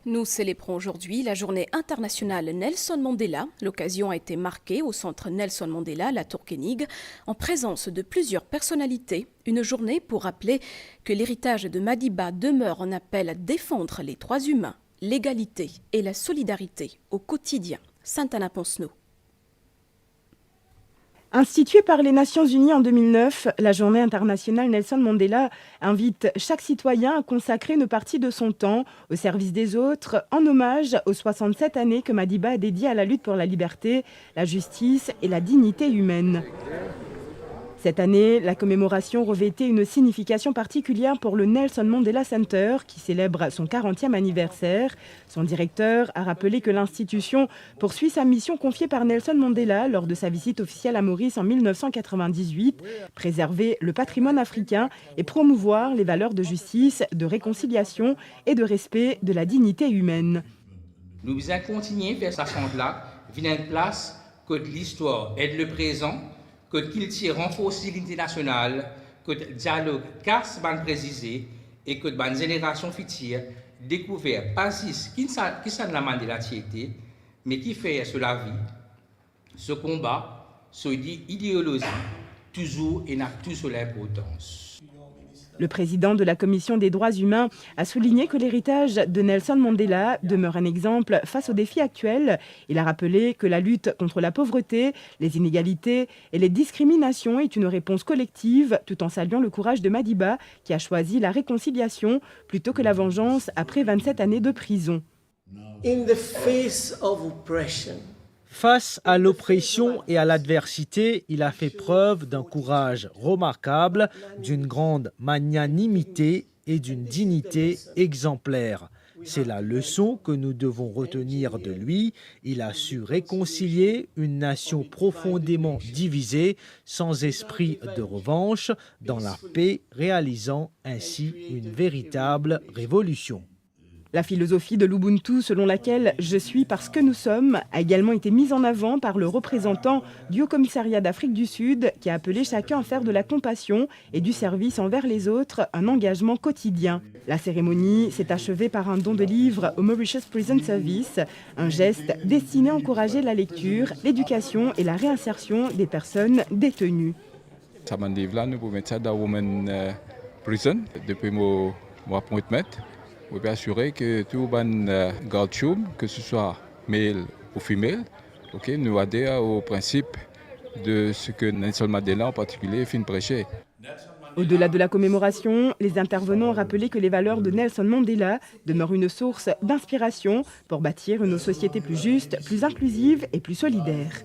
Nous célébrons aujourd'hui la journée internationale Nelson Mandela. L'occasion a été marquée au centre Nelson Mandela, la Tour-Kénig, en présence de plusieurs personnalités. Une journée pour rappeler que l'héritage de Madiba demeure en appel à défendre les droits humains, l'égalité et la solidarité au quotidien. Santana Ponsno. Instituée par les Nations Unies en 2009, la Journée internationale Nelson Mandela invite chaque citoyen à consacrer une partie de son temps au service des autres, en hommage aux 67 années que Madiba a dédiées à la lutte pour la liberté, la justice et la dignité humaine. Cette année, la commémoration revêtait une signification particulière pour le Nelson Mandela Center, qui célèbre son 40e anniversaire. Son directeur a rappelé que l'institution poursuit sa mission confiée par Nelson Mandela lors de sa visite officielle à Maurice en 1998, préserver le patrimoine africain et promouvoir les valeurs de justice, de réconciliation et de respect de la dignité humaine. Nous allons continuer à faire ça là, venir une place que l'histoire aide le présent, que qu'il tire renforcer l'unité nationale, que le dialogue casse ban précisé et que la génération future découvert pas qui ça ne la Mandela tiété, mais qui fait sur la vie, ce combat, ce idéologie, toujours et n'a toujours l'importance. Le président de la Commission des droits humains a souligné que l'héritage de Nelson Mandela demeure un exemple face aux défis actuels. Il a rappelé que la lutte contre la pauvreté, les inégalités et les discriminations est une réponse collective, tout en saluant le courage de Madiba, qui a choisi la réconciliation plutôt que la vengeance après 27 années de prison. In the face of oppression, face à l'oppression et à l'adversité, il a fait preuve d'un courage remarquable, d'une grande magnanimité et d'une dignité exemplaire. C'est la leçon que nous devons retenir de lui. Il a su réconcilier une nation profondément divisée, sans esprit de revanche, dans la paix, réalisant ainsi une véritable révolution. La philosophie de l'Ubuntu, selon laquelle « je suis parce que nous sommes », a également été mise en avant par le représentant du Haut-Commissariat d'Afrique du Sud, qui a appelé chacun à faire de la compassion et du service envers les autres un engagement quotidien. La cérémonie s'est achevée par un don de livres au Mauritius Prison Service, un geste destiné à encourager la lecture, l'éducation et la réinsertion des personnes détenues. Ça m'a dit là, nous pouvons mettre ça dans la Women's Prison depuis mon appointment. Vous pouvez assurer que tout le garde, que ce soit male ou femelle, nous adhère au principe de ce que Nelson Mandela en particulier fait prêcher. Au-delà de la commémoration, les intervenants ont rappelé que les valeurs de Nelson Mandela demeurent une source d'inspiration pour bâtir une société plus juste, plus inclusive et plus solidaire.